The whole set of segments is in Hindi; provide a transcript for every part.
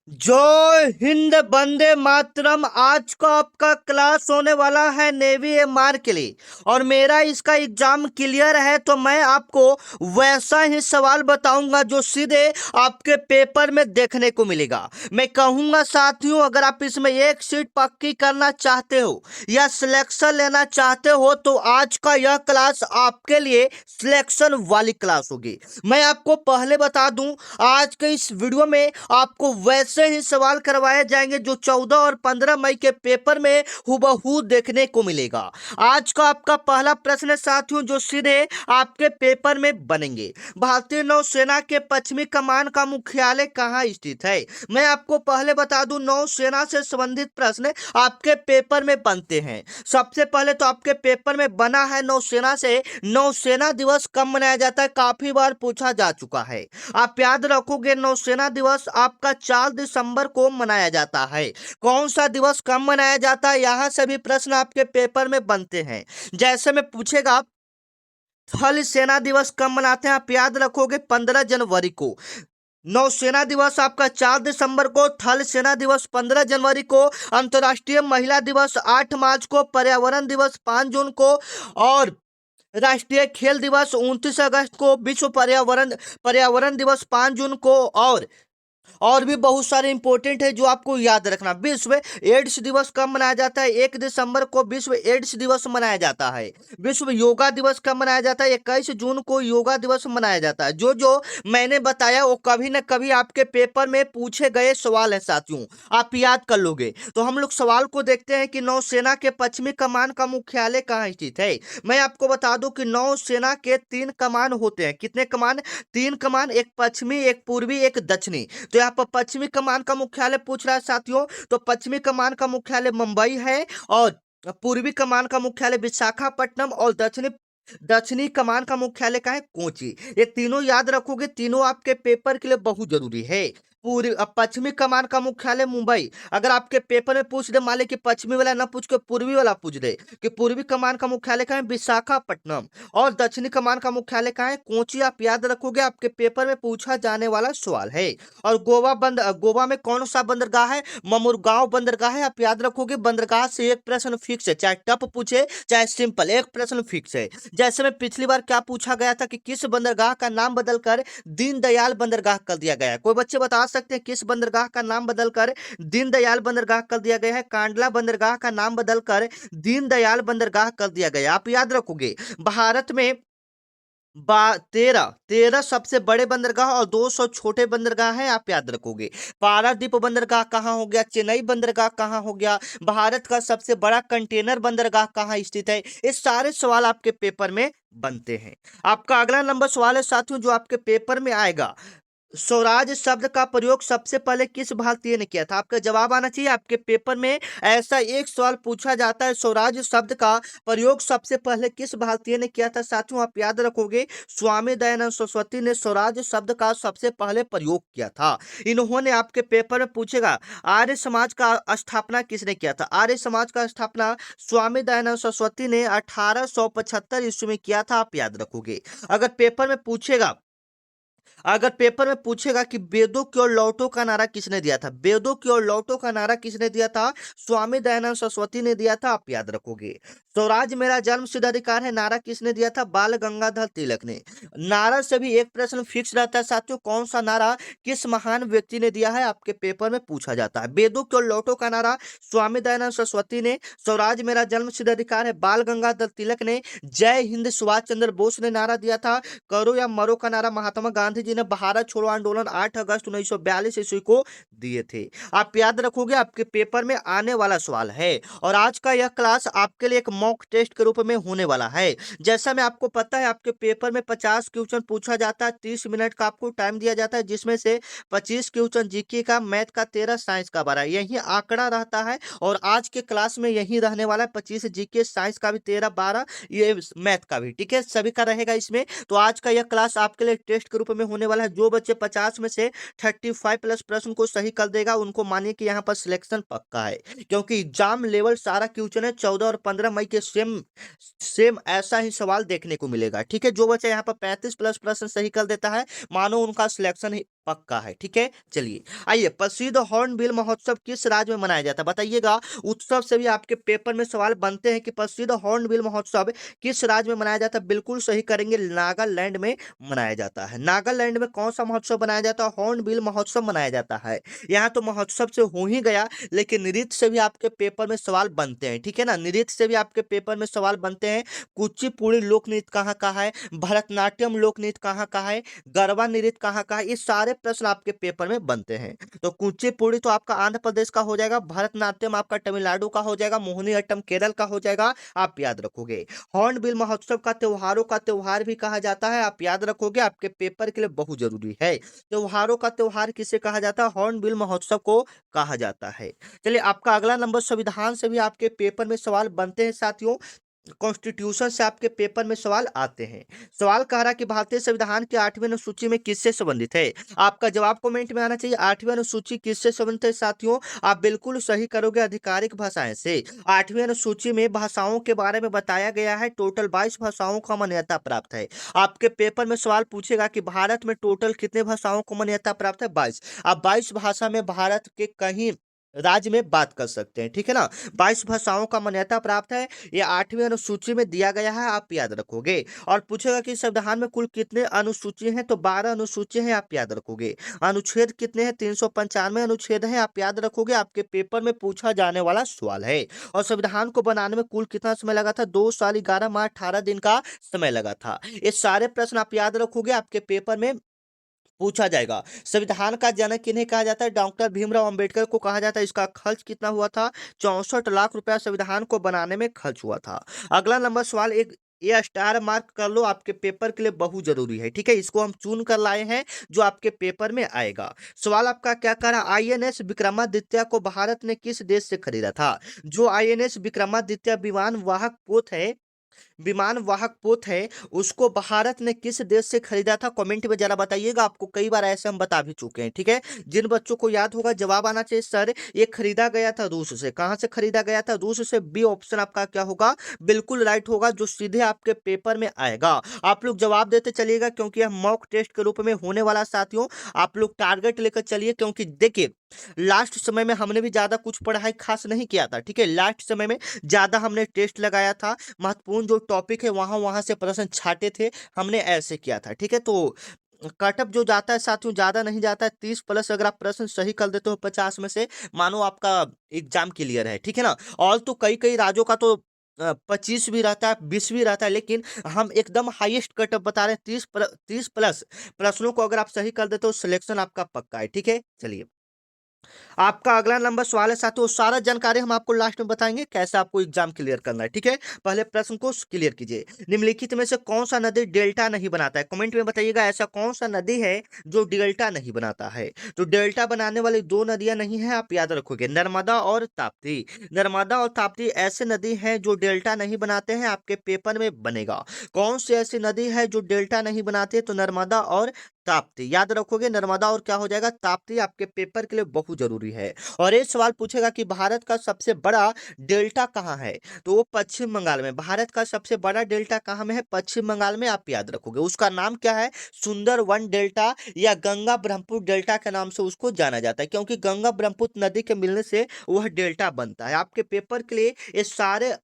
जय हिंद वंदे मातरम। आज का आपका क्लास होने वाला है नेवी एमआर के लिए और मेरा इसका एग्जाम क्लियर है तो मैं आपको वैसा ही सवाल बताऊंगा जो सीधे आपके पेपर में देखने को मिलेगा। मैं कहूंगा साथियों, अगर आप इसमें एक सीट पक्की करना चाहते हो या सिलेक्शन लेना चाहते हो तो आज का यह क्लास आपके लिए सिलेक्शन वाली क्लास होगी। मैं आपको पहले बता दूं, आज के इस वीडियो में आपको वैसे ही सवाल करवाए जाएंगे जो 14 और 15 मई के पेपर में हुबहू देखने को मिलेगा। आज का आपका पहला प्रश्न है साथियों जो सीधे आपके पेपर में बनेंगे। भारतीय नौसेना के पश्चिमी कमान का मुख्यालय कहाँ स्थित है? मैं आपको पहले बता दूं, नौसेना से संबंधित प्रश्न आपके पेपर में बनते हैं। सबसे पहले तो आपके पेपर में बना है नौसेना से, नौसेना दिवस कब मनाया जाता है, काफी बार पूछा जा चुका है। आप याद रखोगे नौसेना दिवस आपका 4 दिसंबर को मनाया जाता है। कौन सा दिवस कब मनाया जाता है, यहां से भी प्रश्न आपके पेपर में बनते हैं। जैसे में पूछेगा थल सेना दिवस कब मनाते हैं, आप याद रखोगे 15 जनवरी को। नौसेना दिवस आपका 4 दिसंबर को, थल सेना दिवस 15 जनवरी को, अंतर्राष्ट्रीय महिला दिवस 8 मार्च को, पर्यावरण दिवस 5 जून को और राष्ट्रीय खेल दिवस 29 अगस्त को, विश्व पर्यावरण पर्यावरण दिवस 5 जून को और भी बहुत सारे इंपॉर्टेंट है जो आपको याद रखना। विश्व एड्स दिवस कब मनाया जाता है? 1 दिसंबर को विश्व एड्स दिवस मनाया जाता है। विश्व योगा दिवस कब मनाया जाता है? 21 जून को योगा दिवस मनाया जाता है। जो जो मैंने बताया वो कभी न कभी आपके पेपर में पूछे गए सवाल है साथियों, आप याद कर लोगे। तो हम लोग सवाल को देखते हैं कि नौसेना के पश्चिमी कमान का मुख्यालय कहाँ स्थित है। मैं आपको बता दूं कि नौसेना के 3 कमान होते हैं। कितने कमान? 3 कमान, एक पश्चिमी, एक पूर्वी, एक दक्षिणी। तो यहाँ पर पश्चिमी कमान का मुख्यालय पूछ रहा है साथियों, तो पश्चिमी कमान का मुख्यालय मुंबई है और पूर्वी कमान का मुख्यालय विशाखापट्टनम और दक्षिणी दक्षिणी कमान का मुख्यालय का है कोची। ये तीनों याद रखोगे, तीनों आपके पेपर के लिए बहुत जरूरी है। पूर्वी पश्चिमी कमान का मुख्यालय मुंबई, अगर आपके पेपर में पूछ दे, मान ले कि पश्चिमी वाला ना पूछ के पूर्वी वाला पूछ दे कि पूर्वी कमान का मुख्यालय का है विशाखापट्टनम और दक्षिणी कमान का मुख्यालय का है कोची, आप याद रखोगे, आपके पेपर में पूछा जाने वाला सवाल है। और गोवा में कौन सा बंदरगाह है? ममुरगांव बंदरगाह है, आप याद रखोगे। बंदरगाह से एक प्रश्न फिक्स है, चाहे टफ पूछे चाहे सिंपल, एक प्रश्न फिक्स है। जैसे में पिछली बार क्या पूछा गया था कि किस बंदरगाह का नाम बदलकर दीनदयाल बंदरगाह कर दिया गया है? कोई बच्चे बता सकते हैं किस बंदरगाह का नाम बदलकर दीनदयाल बंदरगाह कर दिया गया है? कांडला बंदरगाह का नाम बदलकर दीनदयाल बंदरगाह कर दिया गया। आप याद रखोगे भारत में 13 सबसे बड़े बंदरगाह और 200 छोटे बंदरगाह हैं, आप याद रखोगे। पारादीप बंदरगाह कहाँ हो गया? चेन्नई बंदरगाह कहाँ हो गया? भारत का सबसे बड़ा कंटेनर बंदरगाह कहाँ स्थित है? ये सारे सवाल आपके पेपर में बनते हैं। आपका अगला नंबर सवाल है साथियों जो आपके पेपर में आएगा, स्वराज शब्द का प्रयोग सबसे पहले किस भारतीय ने किया था? आपका जवाब आना चाहिए। आपके पेपर में ऐसा एक सवाल पूछा जाता है, स्वराज शब्द का प्रयोग सबसे पहले किस भारतीय ने किया था? साथियों आप याद रखोगे, स्वामी दयानंद सरस्वती ने स्वराज शब्द का सबसे पहले प्रयोग किया था। इन्होंने आपके पेपर में पूछेगा आर्य समाज का स्थापना किसने किया था? आर्य समाज का स्थापना स्वामी दयानंद सरस्वती ने 1875 ईस्वी में किया था, आप याद रखोगे। अगर पेपर में पूछेगा कि वेदों की ओर लौटो का नारा किसने दिया था? वेदों की ओर लौटो का नारा किसने दिया था? स्वामी दयानंद सरस्वती ने दिया था, आप याद रखोगे। स्वराज मेरा जन्म सिद्ध अधिकार है नारा किसने दिया था? बाल गंगाधर तिलक ने। नारा से भी एक प्रश्न फिक्स रहता है साथियों, कौन सा नारा किस महान व्यक्ति ने दिया है? आपके पेपर में पूछा जाता है। वेदों की ओर लौटो का नारा स्वामी दयानंद सरस्वती ने, स्वराज मेरा जन्म सिद्ध अधिकार है बाल गंगाधर तिलक ने, जय हिंद सुभाष चंद्र बोस ने नारा दिया था, करो या मरो का नारा महात्मा गांधी जी ने भारत छोड़ो आंदोलन 8 अगस्त 1942 ईस्वी को दिए थे। आप याद रखोगे, आपके पेपर में आने वाला सवाल है और आज का यह क्लास आपके लिए एक मॉक टेस्ट के रूप में होने वाला है। जैसा मैं आपको पता है आपके पेपर में 50 क्वेश्चन पूछा जाता है, 30 मिनट का आपको टाइम दिया जाता है, जिसमें से 25 क्वेश्चन जीके का, मैथ का 13, साइंस का 12, यही आंकड़ा रहता है और आज के क्लास में यही रहने वाला है। 25 जीके, साइंस का भी 13, 12, ये मैथ का भी, ठीक है, सभी का रहेगा इसमें। तो आज का यह क्लास आपके लिए टेस्ट के रूप में होने वाला है। जो बच्चे 50 में से 35 प्लस प्रश्न को सही कर देगा उनको मानिए कि यहाँ पर सिलेक्शन पक्का है, क्योंकि एग्जाम लेवल सारा क्वेश्चन है। 14 और 15 मई के सेम सेम ऐसा ही सवाल देखने को मिलेगा, ठीक है। जो बच्चा यहाँ पर 35 प्लस प्रश्न सही कर देता है, मानो उनका सिलेक्शन ही पक्का है। ठीक है, चलिए आइए, प्रसिद्ध हॉर्नबिल महोत्सव किस राज्य में मनाया जाता है बताइएगा। उत्सव से भी आपके पेपर में सवाल बनते हैं कि प्रसिद्ध हॉर्नबिल महोत्सव किस राज्य में मनाया जाता है। बिल्कुल सही करेंगे, नागालैंड में मनाया जाता है। नागालैंड में कौन सा महोत्सव मनाया जाता है? हॉर्नबिल महोत्सव मनाया जाता है। यहाँ तो महोत्सव से हो ही गया, लेकिन नृत्य से भी आपके पेपर में सवाल बनते हैं। ठीक है ना, नृत्य से भी आपके पेपर में सवाल बनते हैं। कुचिपुड़ी लोक नृत्य कहाँ का है, भरतनाट्यम लोक नृत्य कहाँ का है, गरबा नृत्य कहाँ का है, ये सारे प्रश्न आपके पेपर में बनते हैं। तो कुचिपुड़ी तो आपका आंध्र प्रदेश का हो जाएगा, भरतनाट्यम आपका तमिलनाडु का हो जाएगा, मोहिनीअट्टम केरल का हो जाएगा, आप याद रखोगे। हॉर्नबिल महोत्सव का त्योहारों का त्योहार भी कहा जाता है, आप याद रखोगे, आपके पेपर के लिए बहुत जरूरी है। त्योहारों का त्योहार किसे कहा जाता है? हॉर्नबिल महोत्सव को कहा जाता है। चलिए, आपका अगला नंबर, संविधान से भी आपके पेपर में सवाल बनते हैं साथियों। कॉन्स्टिट्यूशन से आपके पेपर में सवाल आते हैं। सवाल कह रहा कि भारतीय संविधान की 8वीं अनुसूची में किससे संबंधित है? आपका जवाब कमेंट में आना चाहिए। 8वीं अनुसूची किससे संबंधित है साथियों? आप बिल्कुल सही करोगे, आधिकारिक भाषाएं से। 8वीं अनुसूची में भाषाओं के बारे में बताया गया है, टोटल 22 भाषाओं को मान्यता प्राप्त है। आपके पेपर में सवाल पूछेगा कि भारत में टोटल कितने भाषाओं को मान्यता प्राप्त है? 22। आप 22 भाषा में भारत के कहीं राज्य में बात कर सकते हैं। ठीक है ना, 22 भाषाओं का मान्यता प्राप्त है, ये 8वीं अनुसूची में दिया गया है, आप याद रखोगे। और पूछेगा कि संविधान में कुल कितने अनुसूची हैं? तो 12 अनुसूची हैं, आप याद रखोगे। अनुच्छेद कितने हैं? 395 अनुच्छेद हैं, आप याद रखोगे, आपके पेपर में पूछा जाने वाला सवाल है। और संविधान को बनाने में कुल कितना समय लगा था? 2 साल 11 माह 18 दिन का समय लगा था। ये सारे प्रश्न आप याद रखोगे, आपके पेपर में पूछा जाएगा। संविधान का जनक किन्हें कहा जाता है? डॉक्टर भीमराव अंबेडकर को कहा जाता है। इसका खर्च कितना हुआ था? 64 लाख रुपया संविधान को बनाने में खर्च हुआ था। अगला नंबर सवाल, एक ये स्टार मार्क कर लो, आपके पेपर के लिए बहुत जरूरी है। ठीक है, इसको हम चुन कर लाए हैं, जो आपके पेपर में आएगा। सवाल आपका क्या कह रहा? आईएनएस विक्रमादित्य को भारत ने किस देश से खरीदा था? जो आईएनएस विक्रमादित्य विमान वाहक पोत है, उसको भारत ने किस देश से खरीदा था? कमेंट में जरा बताइएगा। आपको कई बार ऐसे हम बता भी चुके हैं। ठीक है, जिन बच्चों को याद होगा जवाब आना चाहिए सर, ये खरीदा गया था रूस से। कहां से खरीदा गया था? रूस से। बी ऑप्शन आपका क्या होगा? बिल्कुल राइट होगा, जो सीधे आपके पेपर में आएगा। आप लोग जवाब देते चलिएगा, क्योंकि यह मॉक टेस्ट के रूप में होने वाला साथियों। आप लोग टारगेट लेकर चलिए, क्योंकि देखिए लास्ट समय में हमने भी ज्यादा कुछ पढ़ाई खास नहीं किया था। ठीक है, लास्ट समय में ज्यादा हमने टेस्ट लगाया था, महत्वपूर्ण जो टॉपिक है वहां वहां से प्रश्न छाटे थे, हमने ऐसे किया था। ठीक है, तो कटअप जो जाता है साथियों ज्यादा नहीं जाता है, 30 प्लस अगर आप प्रश्न सही कर देते हो 50 में से, मानो आपका एग्जाम क्लियर है। ठीक है ना, और तो कई कई राज्यों का तो 25 भी रहता है, 20 भी रहता है, लेकिन हम एकदम हाईएस्ट कटअप बता रहे हैं। 30 प्लस प्रश्नों को अगर आप सही कर देते हो, सिलेक्शन आपका पक्का है। ठीक है, चलिए आपका अगला नंबर सवाल है साथियों, सारा जानकारी हम आपको लास्ट में बताएंगे कैसे आपको एग्जाम क्लियर करना है। ठीक है, पहले प्रश्न को क्लियर कीजिए। निम्नलिखित में से कौन सा नदी डेल्टा नहीं बनाता है? कमेंट में बताइएगा, ऐसा कौन सा नदी है जो डेल्टा नहीं बनाता है? तो डेल्टा बनाने वाली दो नदियां नहीं है, आप याद रखोगे, नर्मदा और ताप्ती। नर्मदा और ताप्ती ऐसे नदी है जो डेल्टा नहीं बनाते हैं, आपके पेपर में बनेगा। कौन सी ऐसी नदी है जो डेल्टा नहीं बनाते? तो नर्मदा और ताप्ती, याद रखोगे, नर्मदा और क्या हो जाएगा? ताप्ती, आपके पेपर के लिए बहुत जरूरी है। और एक सवाल पूछेगा कि भारत का सबसे बड़ा डेल्टा कहाँ है? तो वो पश्चिम बंगाल में। भारत का सबसे बड़ा डेल्टा कहाँ में है? पश्चिम बंगाल में, आप याद रखोगे। उसका नाम क्या है? सुंदर वन डेल्टा या गंगा ब्रह्मपुत्र डेल्टा के नाम से उसको जाना जाता है, क्योंकि गंगा ब्रह्मपुत्र नदी के मिलने से वह डेल्टा बनता है। आपके पेपर के लिए ये सारे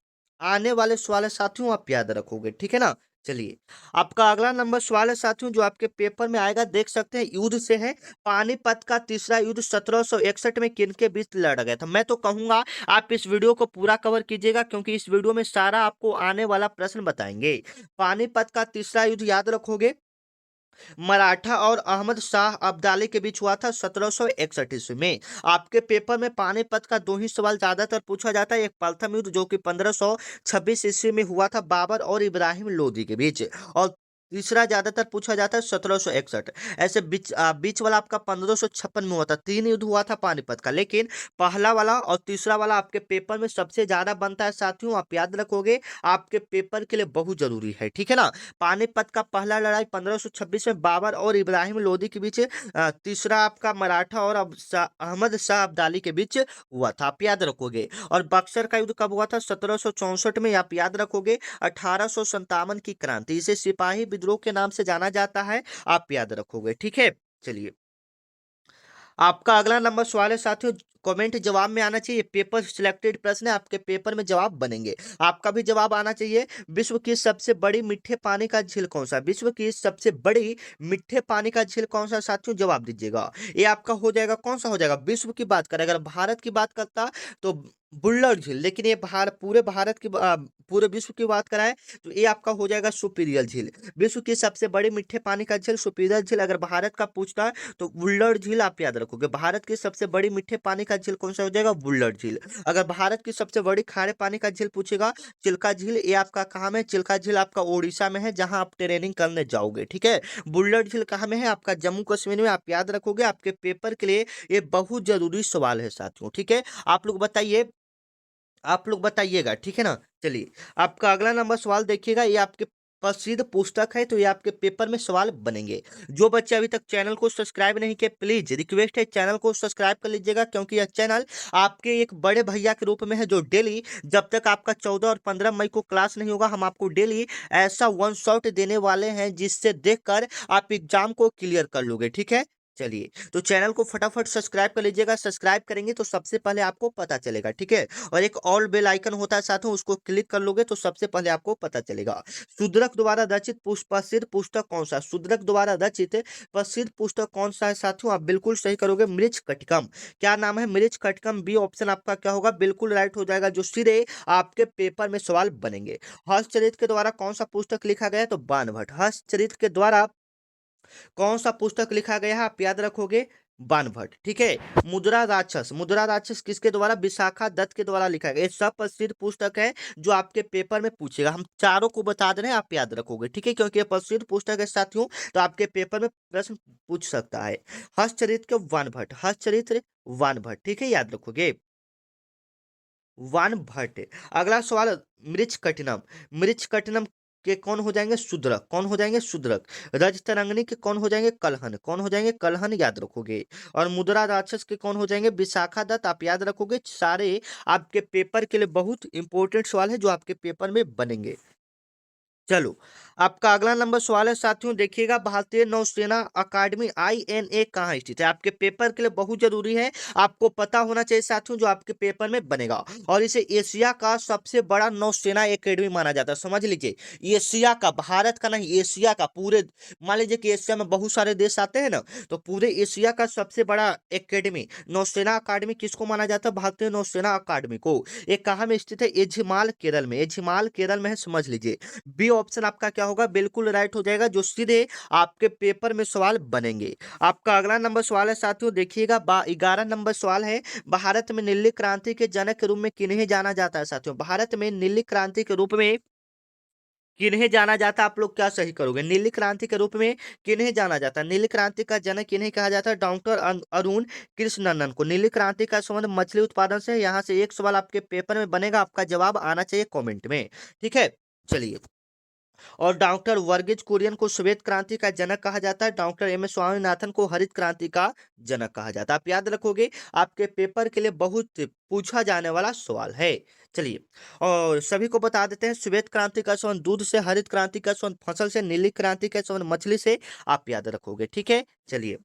आने वाले सवाल है साथियों, आप याद रखोगे। ठीक है ना, चलिए आपका अगला नंबर सवाल है साथियों, जो आपके पेपर में आएगा, देख सकते हैं, युद्ध से है। पानीपत का तीसरा युद्ध 1761 में किनके बीच लड़ा गया था? मैं तो कहूंगा आप इस वीडियो को पूरा कवर कीजिएगा, क्योंकि इस वीडियो में सारा आपको आने वाला प्रश्न बताएंगे। पानीपत का तीसरा युद्ध याद रखोगे, मराठा और अहमद शाह अब्दाली के बीच हुआ था 1761 ईस्वी में। आपके पेपर में पानीपत का दो ही सवाल ज्यादातर पूछा जाता है। एक प्रथम युद्ध जो कि 1526 ईस्वी में हुआ था बाबर और इब्राहिम लोदी के बीच, और तीसरा ज्यादातर पूछा जाता है 1761। ऐसे बीच वाला आपका 1556 में हुआ था। तीन युद्ध हुआ था पानीपत का, लेकिन पहला वाला और तीसरा वाला आपके पेपर में सबसे ज्यादा बनता है साथियों, आप याद रखोगे, आपके पेपर के लिए बहुत जरूरी है। ठीक है ना, पानीपत का पहला लड़ाई 1526 में बाबर और इब्राहिम लोदी के बीच, तीसरा आपका मराठा और अहमद शाह अब्दाली के बीच हुआ था, आप याद रखोगे। और बक्सर का युद्ध कब हुआ था? 1764 में, आप याद रखोगे। 1857 की क्रांति, इसे सिपाही विद्रोह के नाम से जाना जाता है, आप याद रखोगे। ठीक है, चलिए आपका अगला नंबर सवाल है साथियों, कमेंट जवाब में आना चाहिए पेपर सिलेक्टेड प्रश्न है, आपके पेपर में जवाब बनेंगे। आपका भी जवाब आना चाहिए, विश्व की सबसे बड़ी मीठे पानी का झील कौन सा, विश्व की सबसे बड़ी मीठे पानी का झील कौन सा साथियों, जवाब दीजिएगा। ये आपका हो जाएगा, कौन सा हो जाएगा, विश्व की बात करें, अगर भारत की बात करता तो बुल्लर झील, लेकिन ये पूरे भारत की पूरे विश्व की बात कराए तो ये आपका हो जाएगा सुपीरियर झील। विश्व की सबसे बड़ी मीठे पानी का झील सुपीरियर झील, अगर भारत का पूछता है तो बुल्लर झील आप याद रखोगे। भारत की सबसे बड़ी मीठे पानी का झील कौन सा हो जाएगा, बुल्लर झील। अगर भारत की सबसे बड़ी खारे पानी का झील पूछेगा, चिल्का झील, ये आपका कहाँ में, चिल्का झील आपका ओडिशा में है, जहां आप ट्रेनिंग करने जाओगे, ठीक है। बुल्लर झील कहाँ में है, आपका जम्मू कश्मीर में, आप याद रखोगे, आपके पेपर के लिए ये बहुत जरूरी सवाल है साथियों, ठीक है। आप लोग बताइए, आप लोग बताइएगा, ठीक है ना। चलिए, आपका अगला नंबर सवाल देखिएगा, ये आपके प्रसिद्ध पुस्तक है, तो ये आपके पेपर में सवाल बनेंगे। जो बच्चे अभी तक चैनल को सब्सक्राइब नहीं किए, प्लीज रिक्वेस्ट है चैनल को सब्सक्राइब कर लीजिएगा, क्योंकि यह चैनल आपके एक बड़े भैया के रूप में है, जो डेली, जब तक आपका 14 और 15 मई को क्लास नहीं होगा, हम आपको डेली ऐसा वन शॉट देने वाले हैं जिससे देखकर आप एग्जाम को क्लियर कर लोगे, ठीक है। चलिए, तो चैनल को फटाफट सब्सक्राइब कर लीजिएगा, सब्सक्राइब करेंगे तो सबसे पहले आपको पता चलेगा, ठीक है। और एक ऑल बेल आइकन होता है साथियों, उसको क्लिक कर लोगे तो सबसे पहले आपको पता चलेगा। शूद्रक द्वारा रचित प्रसिद्ध पुस्तक कौन सा, शूद्रक द्वारा रचित प्रसिद्ध पुस्तक कौन सा है साथियों, आप बिल्कुल सही करोगे, मृच कटिकम। क्या नाम है, मृच कटिकम, बी ऑप्शन आपका क्या होगा, बिल्कुल राइट हो जाएगा, जो सीधे आपके पेपर में सवाल बनेंगे। हर्षचरित के द्वारा कौन सा पुस्तक लिखा गया है, तो बाणभट्ट। हर्षचरित के द्वारा कौन सा पुस्तक लिखा गया है, आप याद रखोगे, बाणभट्ट, ठीक है। मुद्रा राक्षस, मुद्रा राक्षस किसके द्वारा, विशाखा दत्त के द्वारा लिखा गया। ये सब प्रसिद्ध पुस्तक है जो आपके पेपर में पूछेगा, हम चारों को बता दे रहे हैं, आप याद रखोगे, ठीक है, क्योंकि ये प्रसिद्ध पुस्तक है साथियों, तो आपके पेपर में प्रश्न पूछ सकता है। हर्षचरित्र के वानभट्ट, हर्षचरित्र वानभट्ट, ठीक है, याद रखोगे, वानभट्ट। अगला सवाल, मृच कटिनम, मृच कटिनम के कौन हो जाएंगे, शूद्रक, कौन हो जाएंगे, शूद्रक। रजतरंगिणी के कौन हो जाएंगे, कलहन, कौन हो जाएंगे, कलहन, याद रखोगे। और मुद्रा राक्षस के कौन हो जाएंगे, विशाखा दत्त, आप याद रखोगे। सारे आपके पेपर के लिए बहुत इंपॉर्टेंट सवाल है जो आपके पेपर में बनेंगे। चलो, आपका अगला नंबर सवाल है साथियों, देखिएगा, भारतीय नौसेना अकादमी INA कहाँ स्थित है, आपके पेपर के लिए बहुत जरूरी है, आपको पता होना चाहिए साथियों, जो आपके पेपर में बनेगा। और इसे एशिया का सबसे बड़ा नौसेना एकेडमी माना जाता है, समझ लीजिए, एशिया का, भारत का नहीं, एशिया का, पूरे, मान लीजिए कि एशिया में बहुत सारे देश आते हैं ना, तो पूरे एशिया का सबसे बड़ा एकेडमी नौसेना अकादमी किसको माना जाता है, भारतीय नौसेना अकादमी को। ये कहाँ में स्थित है, एझिमाल केरल में, एझिमाल केरल में है, समझ लीजिए। बी ऑप्शन आपका क्या होगा, बिल्कुल राइट हो जाएगा, जो सीधे आपके पेपर में सवाल बनेंगे। आपका अगला नंबर सवाल है साथियों, देखिएगा, 11 नंबर सवाल है, भारत में नीली क्रांति के जनक के रूप में किन्हें जाना जाता है साथियों, भारत में नीली क्रांति के रूप में किन्हें जाना जाता है, आप लोग क्या सही करोगे, नीली क्रांति के रूप में किन्हें जाना जाता है, नीली क्रांति का जनक किन्हें कहा जाता है, डॉक्टर अरुण कृष्णनंदन को। नीली क्रांति का संबंध मछली उत्पादन से है। यहाँ से एक सवाल आपके पेपर में बनेगा, आपका जवाब आना चाहिए कमेंट में, ठीक है। चलिए, और डॉक्टर वर्गीज कुरियन को श्वेत क्रांति का जनक कहा जाता है, डॉक्टर MS स्वामीनाथन को हरित क्रांति का जनक कहा जाता है, आप याद रखोगे, आपके पेपर के लिए बहुत पूछा जाने वाला सवाल है। चलिए, और सभी को बता देते हैं, श्वेत क्रांति का संबंध दूध से, हरित क्रांति का संबंध फसल से, नीली क्रांति का संबंध मछली से, आप याद रखोगे, ठीक है। चलिए,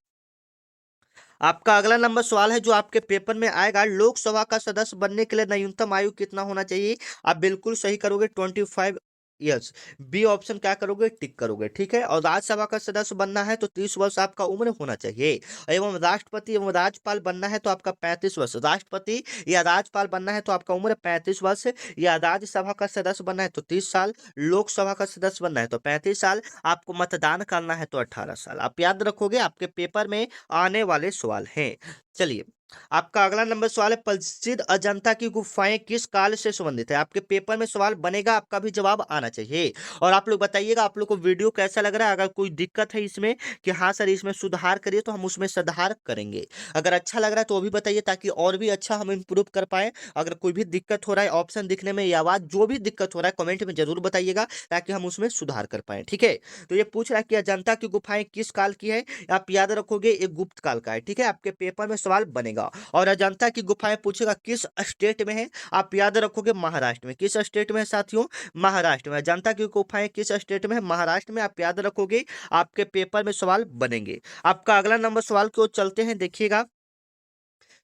आपका अगला नंबर सवाल है जो आपके पेपर में आएगा, लोकसभा का सदस्य बनने के लिए न्यूनतम आयु कितना होना चाहिए, आप बिल्कुल सही करोगे, 25 ईयर्स। बी ऑप्शन क्या करोगे, टिक करोगे, ठीक है। और राज्यसभा का सदस्य बनना है तो 30 वर्ष आपका उम्र होना चाहिए। एवं राष्ट्रपति एवं राज्यपाल बनना है तो आपका 35 वर्ष, राष्ट्रपति या राज्यपाल बनना है तो आपका उम्र 35 वर्ष, या राज्यसभा का सदस्य बनना है तो 30 साल, लोकसभा का सदस्य बनना है तो 35 साल, आपको मतदान करना है तो 18 साल, आप याद रखोगे, आपके पेपर में आने वाले सवाल हैं। चलिए, आपका अगला नंबर सवाल है, प्रसिद्ध अजंता की गुफाएं किस काल से संबंधित है, आपके पेपर में सवाल बनेगा, आपका भी जवाब आना चाहिए। और आप लोग बताइएगा, आप लोग को वीडियो कैसा लग रहा है, अगर कोई दिक्कत है इसमें कि हाँ सर इसमें सुधार करिए, तो हम उसमें सुधार करेंगे। अगर अच्छा लग रहा है तो वो भी बताइए, ताकि और भी अच्छा हम इम्प्रूव कर पाए। अगर कोई भी दिक्कत हो रहा है ऑप्शन दिखने में या आवाज, जो भी दिक्कत हो रहा है कमेंट में जरूर बताइएगा, ताकि हम उसमें सुधार कर पाए, ठीक है। तो ये पूछ रहा है कि अजंता की गुफाएं किस काल की है, आप याद रखोगे, एक गुप्त काल का है, ठीक है, आपके पेपर में सवाल बनेगा। और अजंता की गुफाएं पूछेगा किस स्टेट में है, आप याद रखोगे, महाराष्ट्र में। किस स्टेट में है साथियों, महाराष्ट्र में। अजंता की गुफाएं किस स्टेट में है, महाराष्ट्र में, आप याद रखोगे, आपके पेपर में सवाल बनेंगे। आपका अगला नंबर सवाल की ओर चलते हैं, देखिएगा,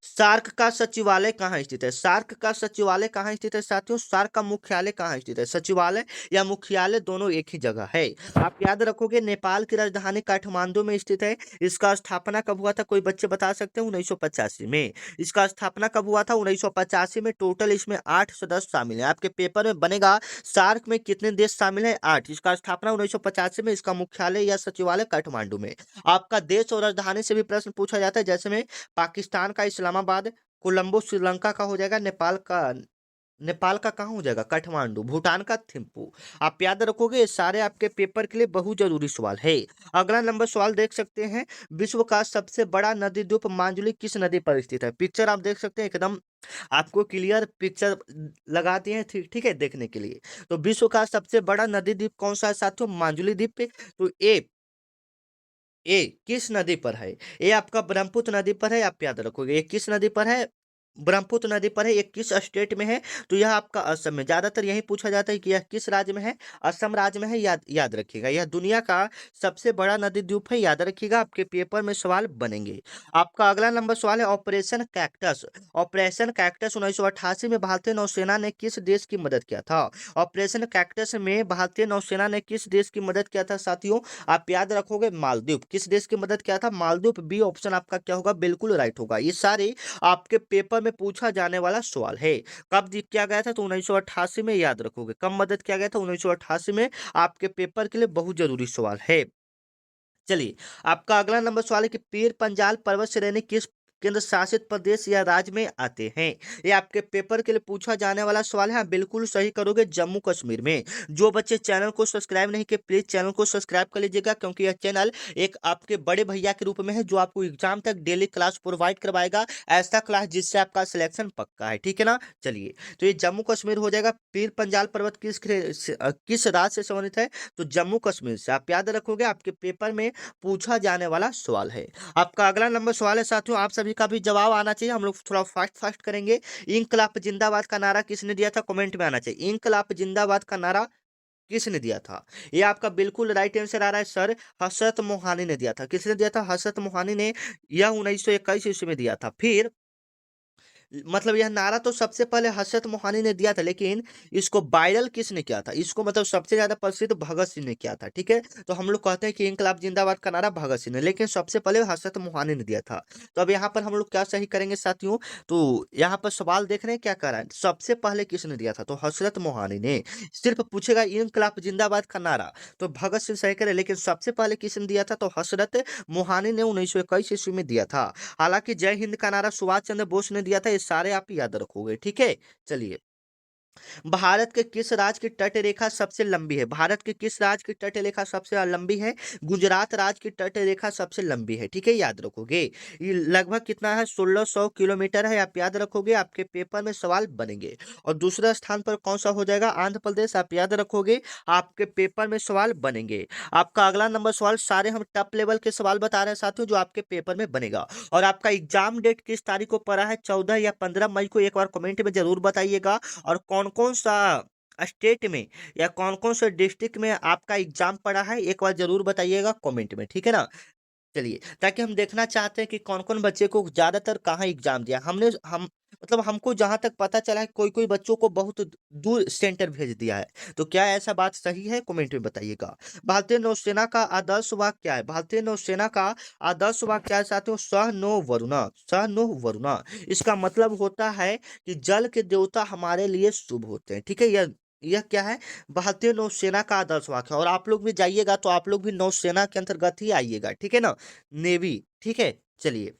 सार्क का सचिवालय कहाँ स्थित है? सार्क का सचिवालय कहाँ स्थित है साथियों? सार्क का मुख्यालय कहाँ स्थित है? सचिवालय या मुख्यालय दोनों एक ही जगह है। आप याद रखोगे नेपाल की राजधानी काठमांडू में स्थित है। इसका स्थापना कब हुआ था? कोई बच्चे बता सकते हैं? 1985 में। इसका स्थापना कब हुआ था? 1985 में। टोटल इसमें 8 सदस्य शामिल है। आपके पेपर में बनेगा सार्क में कितने देश शामिल है? 8। इसका स्थापना 1985 में। इसका मुख्यालय या सचिवालय काठमांडू में। आपका देश और राजधानी से भी प्रश्न पूछा जाता है, जैसे में पाकिस्तान का इस्लामाबाद, कोलंबो श्रीलंका का हो जाएगा, नेपाल का कहाँ हो जाएगा? काठमांडू, भूटान का थिम्पू। आप याद रखोगे, ये सारे आपके पेपर के लिए बहुत जरूरी सवाल है। अगला नंबर सवाल देख सकते हैं, विश्व का सबसे बड़ा नदी द्वीप माजुली किस नदी पर स्थित है? पिक्चर आप देख सकते हैं, एकदम आपको क्लियर पिक्चर लगा दिए हैं, ठीक ठीक है, देखने के लिए। तो विश्व का सबसे बड़ा नदी द्वीप कौन सा है साथियों? माजुली द्वीप पे। तो ए किस नदी पर है? ये आपका ब्रह्मपुत्र नदी पर है। आप याद रखोगे, ये किस नदी पर है? ब्रह्मपुत्र नदी पर है। ये किस स्टेट में है? तो यह आपका असम में। ज्यादातर यही पूछा जाता है कि यह किस राज्य में है? असम राज्य में है। याद याद रखिएगा, यह दुनिया का सबसे बड़ा नदी द्वीप है। याद रखिएगा, आपके पेपर में सवाल बनेंगे। आपका अगला नंबर सवाल है, ऑपरेशन कैक्टस। ऑपरेशन कैक्टस 1988 में भारतीय नौसेना ने किस देश की मदद किया था? ऑपरेशन कैक्टस में भारतीय नौसेना ने किस देश की मदद किया था साथियों? आप याद रखोगे, मालदीव। किस देश की मदद किया था? मालदीव। बी ऑप्शन आपका क्या होगा? बिल्कुल राइट होगा। ये सारे आपके पेपर में पूछा जाने वाला सवाल है। कब किया गया था? तो 1988 में। याद रखोगे, कब मदद किया गया था? 1988 में। आपके पेपर के लिए बहुत जरूरी सवाल है। चलिए, आपका अगला नंबर सवाल है कि पीर पंजाल पर्वत श्रेणी किस केंद्र शासित प्रदेश या राज्य में आते हैं? ये आपके पेपर के लिए पूछा जाने वाला सवाल है। आप बिल्कुल सही करोगे, जम्मू कश्मीर में। जो बच्चे चैनल को सब्सक्राइब नहीं किए, प्लीज चैनल को सब्सक्राइब कर लीजिएगा, क्योंकि यह चैनल एक आपके बड़े भैया के रूप में है, जो आपको एग्जाम तक डेली क्लास प्रोवाइड करवाएगा। ऐसा क्लास जिससे आपका सिलेक्शन पक्का है, ठीक है ना। चलिए, तो ये जम्मू कश्मीर हो जाएगा। पीर पंजाल पर्वत किस राज्य से संबंधित है? तो जम्मू कश्मीर से। आप याद रखोगे, आपके पेपर में पूछा जाने वाला सवाल है। आपका अगला नंबर सवाल है साथियों, आप सभी का भी जवाब आना चाहिए, हम लोग थोड़ा फास्ट फास्ट करेंगे। इंकलाब जिंदाबाद का नारा किसने दिया था? कमेंट में आना चाहिए। इंकलाब जिंदाबाद का नारा किसने दिया था? ये आपका बिल्कुल राइट आंसर आ रहा है सर, हसरत मोहानी ने दिया था। किसने दिया था? हसरत मोहानी ने। यह 1921 ईस्वी में दिया था। फिर मतलब यह नारा तो सबसे पहले हसरत मोहानी ने दिया था, लेकिन इसको वायरल किसने किया था? इसको मतलब सबसे ज्यादा प्रसिद्ध भगत सिंह ने किया था, ठीक है। तो हम लोग कहते हैं कि इंकलाब जिंदाबाद का नारा भगत सिंह ने, लेकिन सबसे पहले हसरत मोहानी ने दिया था। तो अब यहाँ पर हम लोग क्या सही करेंगे साथियों? तो यहाँ पर सवाल देख रहे हैं क्या कर रहा है, सबसे पहले किसने दिया था? तो हसरत मोहानी ने। सिर्फ पूछेगा इंकलाब जिंदाबाद का नारा, तो भगत सिंह सही करे, लेकिन सबसे पहले किसने दिया था? तो हसरत मोहानी ने 1921 ईस्वी में दिया था। हालांकि जय हिंद का नारा सुभाष चंद्र बोस ने दिया था। ये सारे आप याद रखोगे, ठीक है। चलिए, भारत के किस राज्य की तट रेखा सबसे लंबी है? भारत के किस राज्य की तट रेखा सबसे लंबी है? गुजरात राज्य की तट रेखा सबसे लंबी है, ठीक है, याद रखोगे। ये लगभग कितना है? 1600 किलोमीटर है। आप याद रखोगे, आपके पेपर में सवाल बनेंगे। और दूसरा स्थान पर कौन सा हो जाएगा? आंध्र प्रदेश। आप याद रखोगे, आपके पेपर में सवाल बनेंगे। आपका अगला नंबर सवाल, सारे हम टॉप लेवल के सवाल बता रहे हैं साथियों, जो आपके पेपर में बनेगा। और आपका एग्जाम डेट किस तारीख को पड़ा है? 14 या 15 मई को? एक बार कमेंट में जरूर बताइएगा। और कौन कौन सा स्टेट में या कौन कौन से डिस्ट्रिक्ट में आपका एग्जाम पड़ा है, एक बार जरूर बताइएगा कमेंट में, ठीक है ना। चलिए, ताकि हम देखना चाहते हैं कि कौन कौन बच्चे को ज्यादातर कहाँ एग्जाम दिया। हम मतलब हमको जहां तक पता चला है, कोई कोई बच्चों को बहुत दूर सेंटर भेज दिया है। तो क्या ऐसा बात सही है? कमेंट में बताइएगा। भारतीय नौसेना का आदर्श वाक्य क्या है? भारतीय नौसेना का आदर्श वाक्य क्या है साथियों? सह नो वरुणा। सह नो वरुणा। इसका मतलब होता है कि जल के देवता हमारे लिए शुभ होते हैं, ठीक है। यह क्या है? भारतीय नौसेना का आदर्श वाक्य है। और आप लोग भी जाइएगा तो आप लोग भी नौसेना के अंतर्गत ही आइएगा, ठीक है ना, नेवी, ठीक है। चलिए,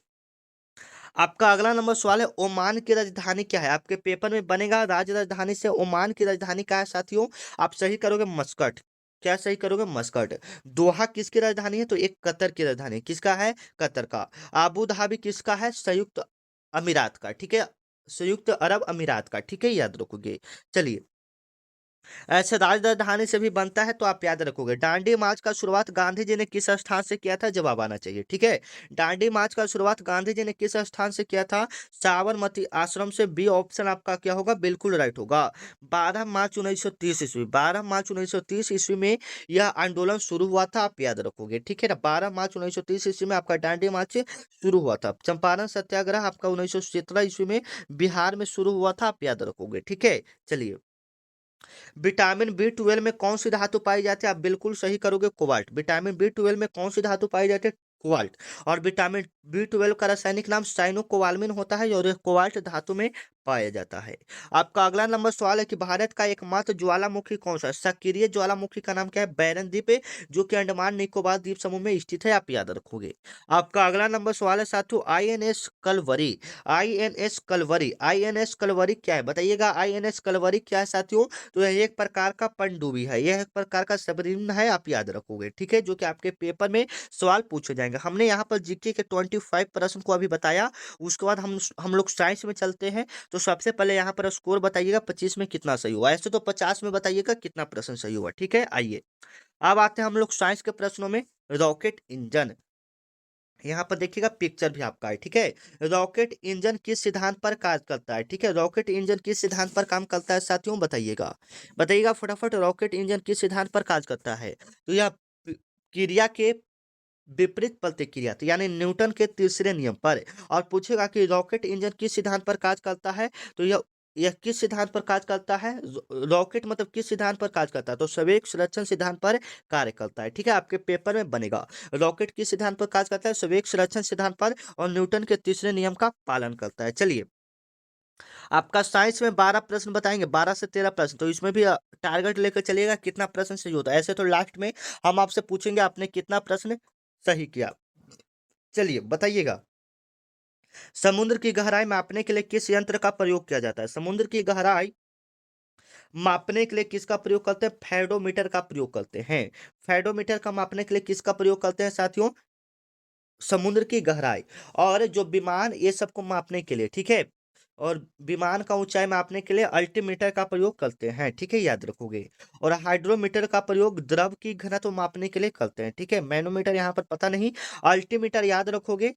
आपका अगला नंबर सवाल है, ओमान की राजधानी क्या है? आपके पेपर में बनेगा, राज्य राजधानी से ओमान की राजधानी क्या है साथियों? आप सही करोगे मस्कट। क्या सही करोगे? मस्कट। दोहा किसकी राजधानी है? तो एक कतर की राजधानी। किसका है? कतर का। आबू धाबी किसका है? संयुक्त अमीरात का, ठीक है। संयुक्त अरब अमीरात का, ठीक है, याद रखोगे। चलिए, ऐसे राजधानी से भी बनता है, तो आप याद रखोगे। डांडी मार्च का शुरुआत गांधी जी ने किस स्थान से किया था, जवाब आना चाहिए। ठीक है, डांडी मार्च का शुरुआत गांधी जी ने किस स्थान से किया था, साबरमती आश्रम से। बी ऑप्शन आपका क्या होगा, बिल्कुल राइट होगा। 12 मार्च 1930 ईस्वी, 12 मार्च 1930 ईस्वी में यह आंदोलन शुरू हुआ था, आप याद रखोगे। ठीक है ना, 12 मार्च 1930 ईस्वी में आपका डांडी मार्च शुरू हुआ था। चंपारण सत्याग्रह आपका 1917 ईस्वी में बिहार में शुरू हुआ था, आप याद रखोगे। ठीक है, चलिए। विटामिन बी 12 में कौन सी धातु पाई जाती है, आप बिल्कुल सही करोगे, कोबाल्ट। विटामिन बी 12 में कौन सी धातु पाई जाती है, कोबाल्ट। और विटामिन बी 12 का रासायनिक नाम साइनोकोबाल्मिन होता है और यह कोबाल्ट धातु में पाया जाता है। आपका अगला नंबर सवाल है कि भारत का एकमात्र ज्वालामुखी कौन सा है। सक्रिय ज्वालामुखी का नाम क्या है, बैरन द्वीप है, जो कि अंडमान निकोबार द्वीप समूह में स्थित है, आप याद रखोगे। आपका अगला नंबर सवाल है साथियों, INS Kalvari. INS Kalvari, INS Kalvari क्या है, बताइएगा। आईएनएस कलवरी क्या है साथियों, तो यह एक प्रकार का पनडुब्बी है, यह एक प्रकार का सबमरीन है, आप याद रखोगे। ठीक है, जो कि आपके पेपर में सवाल पूछे जाएंगे। हमने यहाँ पर जीके के 25 प्रश्न को अभी बताया, उसके बाद हम लोग साइंस में चलते हैं। तो सबसे पहले यहाँ पर स्कोर बताइएगा 25 में कितना सही हुआ, ऐसे तो 50 में बताइएगा कितना प्रश्न सही हुआ। ठीक है, आइए अब आते हैं हम लोग साइंस के प्रश्नों में। रॉकेट इंजन, यहाँ पर देखिएगा पिक्चर भी आपका है। ठीक है, रॉकेट इंजन किस सिद्धांत पर कार्य करता है। ठीक है, रॉकेट इंजन किस सिद्धांत पर काम करता है साथियों, बताइएगा। बताइएगा फटाफट, रॉकेट इंजन किस सिद्धांत पर कार्य करता है। तो यह क्रिया के विपरीत प्रतिक्रिया, तो यानी न्यूटन के तीसरे नियम पर। और पूछेगा कि रॉकेट इंजन किस सिद्धांत पर कार्य करता है, तो यह किस सिद्धांत पर कार्य करता है। रॉकेट मतलब किस सिद्धांत पर कार्य करता है, तो संवेग संरक्षण सिद्धांत पर कार्य करता है। ठीक है, आपके पेपर में बनेगा। रॉकेट किस सिद्धांत पर कार्य करता है, संवेग संरक्षण सिद्धांत पर, और न्यूटन के तीसरे नियम का पालन करता है। चलिए, आपका साइंस में 12 प्रश्न बताएंगे, 12 से 13 प्रश्न, तो इसमें भी टारगेट लेकर चलिएगा कितना प्रश्न सही होता है। ऐसे तो लास्ट में हम आपसे पूछेंगे आपने कितना प्रश्न सही किया। चलिए बताइएगा, समुद्र की गहराई मापने के लिए किस यंत्र का प्रयोग किया जाता है। समुद्र की गहराई मापने के लिए किसका प्रयोग करते हैं, फेडोमीटर का प्रयोग करते हैं। फेडोमीटर का मापने के लिए किसका प्रयोग करते हैं साथियों, समुद्र की गहराई। और जो विमान ये सबको मापने के लिए, ठीक है, और विमान का ऊंचाई मापने के लिए अल्टीमीटर का प्रयोग करते हैं। ठीक है, याद रखोगे। और हाइड्रोमीटर का प्रयोग द्रव की घनत्व मापने के लिए करते हैं। ठीक है, मैनोमीटर यहाँ पर पता नहीं। अल्टीमीटर याद रखोगे,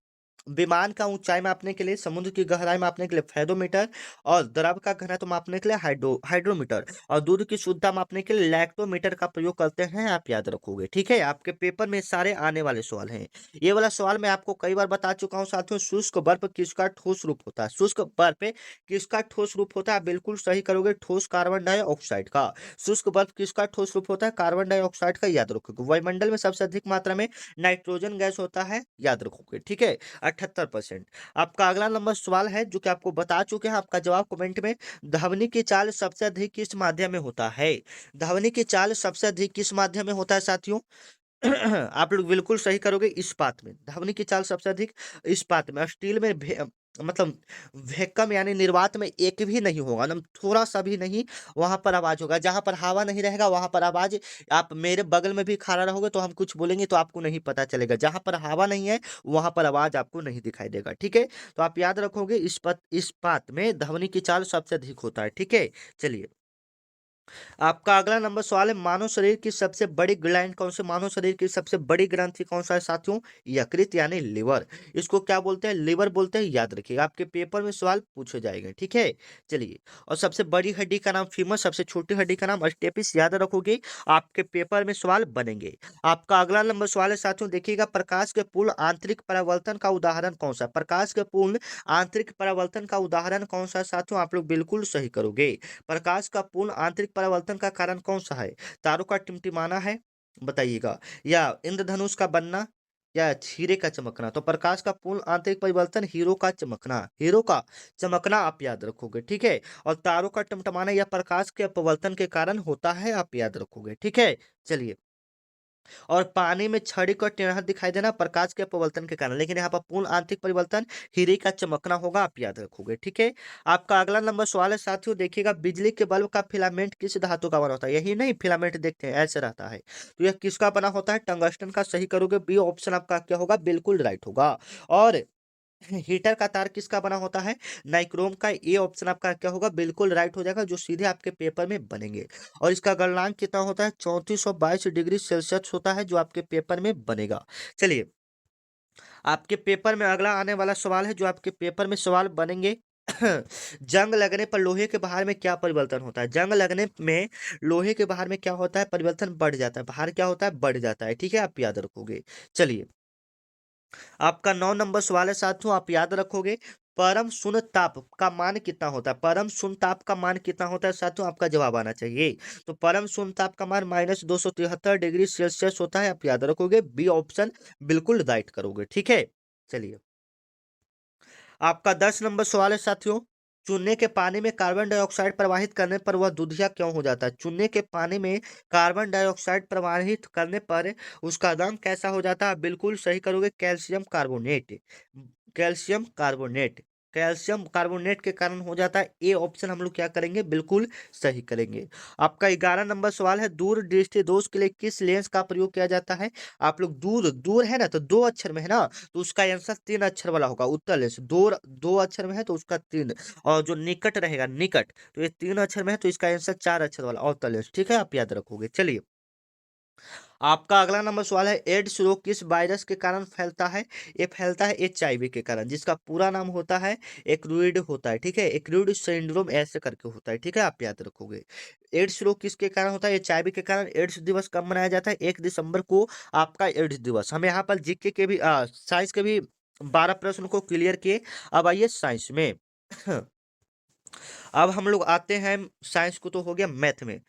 विमान का ऊंचाई मापने के लिए, समुद्र की गहराई मापने के लिए फेडोमीटर, और द्रव का घनत्व मापने के लिए हाइड्रोमीटर, और दूध की शुद्धता मापने के लिए लैक्टोमीटर का प्रयोग करते हैं, आप याद रखोगे। ठीक है, आपके पेपर में सारे आने वाले सवाल हैं। ये वाला सवाल मैं आपको कई बार बता चुका हूँ साथियों। शुष्क बर्फ किसका ठोस रूप होता है, शुष्क बर्फ किसका ठोस रूप होता है, बिल्कुल सही करोगे, ठोस कार्बन डाइऑक्साइड का। शुष्क बर्फ किसका ठोस रूप होता है, कार्बन डाइऑक्साइड का, याद रखोगे। वायुमंडल में सबसे अधिक मात्रा में नाइट्रोजन गैस होता है, याद रखोगे। ठीक है, 78%। आपका अगला नंबर सवाल है जो कि आपको बता चुके हैं, आपका जवाब कमेंट में। ध्वनि की चाल सबसे अधिक किस माध्यम में होता है, ध्वनि की चाल सबसे अधिक किस माध्यम में होता है साथियों। आप लोग बिल्कुल सही करोगे, इस्पात में। ध्वनि की चाल सबसे अधिक इस्पात में। स्टील में मतलब वैक्यूम यानी निर्वात में एक भी नहीं होगा, मतलब थोड़ा सा भी नहीं, वहां पर आवाज होगा। जहां पर हवा नहीं रहेगा वहां पर आवाज। आप मेरे बगल में भी खड़ा रहोगे तो हम कुछ बोलेंगे तो आपको नहीं पता चलेगा। जहां पर हवा नहीं है वहां पर आवाज आपको नहीं दिखाई देगा। ठीक है, तो आप याद रखोगे, इस्पात में ध्वनि की चाल सबसे अधिक होता है। ठीक है, चलिए, आपका अगला नंबर सवाल है, मानव शरीर की सबसे बड़ी ग्लैंड कौन सी, मानव शरीर की सबसे बड़ी ग्रंथि कौन सा है साथियों, यकृत यानी लिवर। इसको क्या बोलते हैं, लिवर बोलते हैं, याद रखिएगा, आपके पेपर में सवाल पूछे जाएंगे। ठीक है, चलिए। और सबसे बड़ी हड्डी का नाम फीमर, सबसे छोटी हड्डी का नाम स्टेपिस, याद रखोगे, आपके पेपर में सवाल बनेंगे। आपका अगला नंबर सवाल है साथियों, देखिएगा, प्रकाश के पूर्ण आंतरिक परावर्तन का उदाहरण कौन सा, प्रकाश के पूर्ण आंतरिक परावर्तन का उदाहरण कौन सा साथियों, आप लोग बिल्कुल सही करोगे। प्रकाश का पूर्ण आंतरिक परावर्तन का कारण कौन सा है, तारों का टिमटिमाना है, बताइएगा, या इंद्रधनुष का बनना, या हीरे का चमकना। तो प्रकाश का पूर्ण आंतरिक परिवर्तन हीरो का चमकना, हीरो का चमकना, आप याद रखोगे। ठीक है, और तारों का टिमटिमाना यह प्रकाश के अपवर्तन के कारण होता है, आप याद रखोगे। ठीक है, चलिए। और पानी में छड़ी का टेढ़ा दिखाई देना प्रकाश के अपवर्तन के कारण, लेकिन यहाँ पर पूर्ण आंतरिक परिवर्तन हीरे का चमकना होगा, आप याद रखोगे। ठीक है, आपका अगला नंबर सवाल है साथियों, देखिएगा, बिजली के बल्ब का फिलामेंट किस धातु का बना होता है, यही नहीं फिलामेंट देखते हैं ऐसे रहता है, तो यह किसका बना होता है, टंगस्टन का, सही करोगे। बी ऑप्शन आपका क्या होगा, बिल्कुल राइट होगा। और हीटर का तार किसका बना होता है? नाइक्रोम का। ये ऑप्शन आपका क्या होगा? बिल्कुल राइट हो जाएगा, जो सीधे आपके पेपर में बनेंगे। और इसका गलनांक कितना होता है? 3422 डिग्री सेल्सियस होता है, जो आपके पेपर में बनेगा। चलिए, आपके पेपर में अगला आने वाला सवाल है, जो आपके पेपर में सवाल बनेंगे। जंग लगने पर लोहे के भार में क्या परिवर्तन होता है? जंग लगने में लोहे के भार में क्या होता है? परिवर्तन बढ़ जाता है। भार क्या होता है? बढ़ जाता है। ठीक है, आप याद रखोगे। चलिए, आपका 9 नंबर सवाल है साथियों, आप याद रखोगे। परम शून्य ताप का मान कितना होता है? परम शून्य ताप का मान कितना होता है साथियों? आपका जवाब आना चाहिए। तो परम शून्य ताप का मान -273 डिग्री सेल्सियस होता है, आप याद रखोगे। बी ऑप्शन बिल्कुल राइट करोगे। ठीक है, चलिए, आपका 10 नंबर सवाल है साथियों। चूने के पानी में कार्बन डाइऑक्साइड प्रवाहित करने पर वह दूधिया क्यों हो जाता है? चूने के पानी में कार्बन डाइऑक्साइड प्रवाहित करने पर उसका रंग कैसा हो जाता है? बिल्कुल सही करोगे, calcium carbonate. Calcium carbonate. Calcium carbonate के कारण हो जाता है। ए ऑप्शन हम लोग क्या करेंगे? बिल्कुल सही करेंगे। आपका 11 नंबर सवाल है। दूर दृष्टि दोष के लिए किस लेंस का प्रयोग किया जाता है? आप लोग दूर, दूर है ना, तो 2 अक्षर में है ना, तो उसका आंसर 3 अक्षर वाला होगा। उत्तर लेंस दो 2 अक्षर में है तो उसका 3, और जो निकट रहेगा निकट, तो ये 3 अक्षर में है तो इसका आंसर 4 अक्षर वाला अवतल लेंस। ठीक है, आप याद रखोगे। चलिए, आपका अगला नंबर सवाल है। एड्स रोग किस वायरस के कारण फैलता है? ये फैलता है HIV के कारण, जिसका पूरा नाम होता है एक्रूइड होता है। ठीक है, एक्रूइड सिंड्रोम ऐसे करके होता है। ठीक है, आप याद रखोगे। एड्स रोग किसके कारण होता है? HIV के कारण। एड्स दिवस कब मनाया जाता है? 1 दिसंबर को आपका एड्स दिवस। हम यहाँ पर जीके के भी साइंस के भी 12 प्रश्न को क्लियर किए। अब आइए साइंस में। अब हम लोग आते हैं, साइंस को तो हो गया, मैथ में।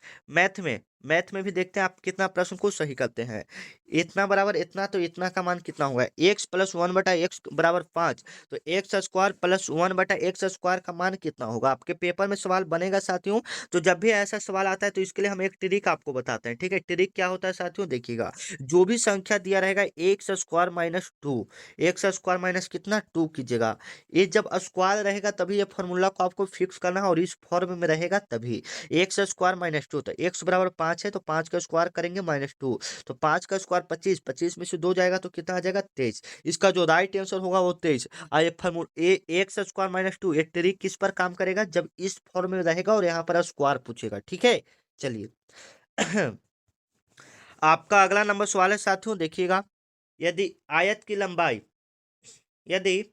मैथ में भी देखते हैं आप कितना प्रश्न को सही करते हैं। इतना बराबर इतना, तो इतना का मान कितना होगा? x+1/x=5, तो x² + 1/x² का मान कितना होगा? आपके पेपर में सवाल बनेगा साथियों। तो जब भी ऐसा सवाल आता है तो इसके लिए हम एक ट्रिक आपको बताते हैं। ठीक है, ट्रिक क्या होता है साथियों? देखिएगा, जो भी संख्या दिया रहेगा x² - 2, x² माइनस कितना 2 कीजिएगा। ये जब स्क्वायर रहेगा तभी ये फॉर्मूला को आपको फिक्स करना है, और इस फॉर्म में रहेगा तभी। x² - 2, तो x बराबर 5 है, तो 5 का स्क्वायर करेंगे -2, तो 5 का स्क्वायर 25, 25 में से 2 जाएगा तो कितना आ जाएगा? 23। इसका जो राइट आंसर होगा वो 23। और ये फॉर्मूला x² - 2, ये ट्रिक किस पर काम करेगा? जब इस फॉर्म में रहेगा और यहाँ पर स्क्वायर पूछेगा। ठीक है, चलिए। आपका अगला नंबर सवाल है साथियों, देखिएगा। यदि आयत की लंबाई यदि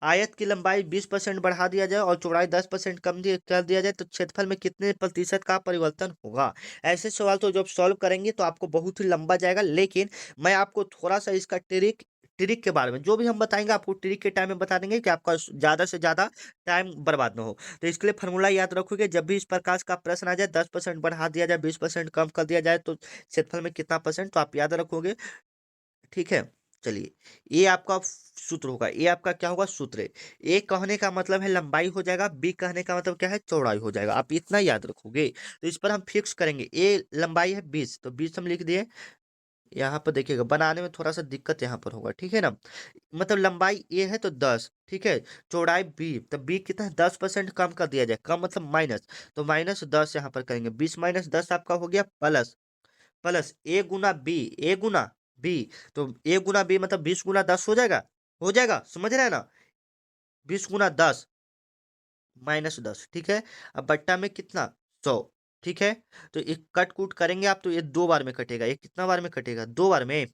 आयत की लंबाई 20% बढ़ा दिया जाए और चौड़ाई 10% कर दिया जाए तो क्षेत्रफल में कितने प्रतिशत का परिवर्तन होगा? ऐसे सवाल तो जब सॉल्व करेंगे तो आपको बहुत ही लंबा जाएगा, लेकिन मैं आपको थोड़ा सा इसका ट्रिक ट्रिक के बारे में जो भी हम बताएंगे आपको ट्रिक के टाइम में बता देंगे, कि आपका ज्यादा से ज्यादा टाइम बर्बाद ना हो। तो इसके लिए फॉर्मूला याद रखोगे, जब भी इस प्रकार का प्रश्न आ जाए, 10% बढ़ा दिया जाए, 20% कम कर दिया जाए, तो क्षेत्रफल में कितना परसेंट, तो आप याद रखोगे। ठीक है, चलिए, ये आपका सूत्र होगा। ये आपका क्या होगा? सूत्र। ए कहने का मतलब है लंबाई हो जाएगा, बी कहने का मतलब क्या है? चौड़ाई हो जाएगा। आप इतना याद रखोगे, तो इस पर हम फिक्स करेंगे। ए लंबाई है 20, तो 20 हम लिख दिए। यहाँ पर देखिएगा, बनाने में थोड़ा सा दिक्कत यहाँ पर होगा। ठीक है ना, मतलब लंबाई ए है तो 10, ठीक है, चौड़ाई बी, तो बी कितना है? 10% कम कर दिया जाए, कम मतलब माइनस, तो -10 यहाँ पर करेंगे। 20 - 10 आपका हो गया प्लस, ए गुना बी, तो ए गुना बी मतलब 20 × 10 हो जाएगा। हो जाएगा, समझ रहे हैं ना? 20 × 10 -10, ठीक है। अब बट्टा में कितना? 100। ठीक है, तो एक कट कूट करेंगे आप तो ये 2 बार में कटेगा। ये कितना बार में कटेगा? 2 बार में।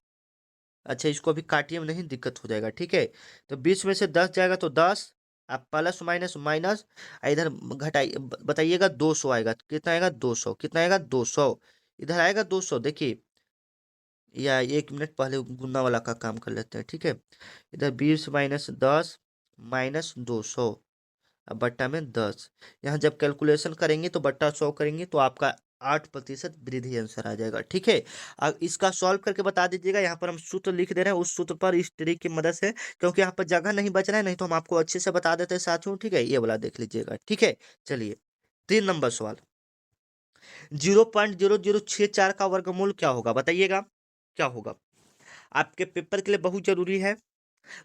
अच्छा, इसको अभी काटिए में नहीं, दिक्कत हो जाएगा। ठीक है, तो 20 में से 10 जाएगा तो 10, आप प्लस माइनस माइनस, इधर घटाइए, बताइएगा 200 आएगा। कितना आएगा? 200। कितना आएगा? 200। इधर आएगा 200। देखिए, या 1 मिनट पहले गुना वाला का काम कर लेते हैं। ठीक है, इधर 20 - 10 -200, अब बट्टा में 10। यहाँ जब कैलकुलेशन करेंगे तो बट्टा 100 करेंगे तो आपका 8% वृद्धि आंसर आ जाएगा। ठीक है, अब इसका सॉल्व करके बता दीजिएगा। यहाँ पर हम सूत्र लिख दे रहे हैं, उस सूत्र पर इस ट्रिक की मदद से, क्योंकि यहाँ पर जगह नहीं बच रहा है, नहीं तो हम आपको अच्छे से बता देते हैं साथियों। ठीक है, ये वाला देख लीजिएगा। ठीक है, चलिए, 3 नंबर सवाल। 0.0064 का वर्गमूल क्या होगा? बताइएगा क्या होगा? आपके पेपर के लिए बहुत जरूरी है।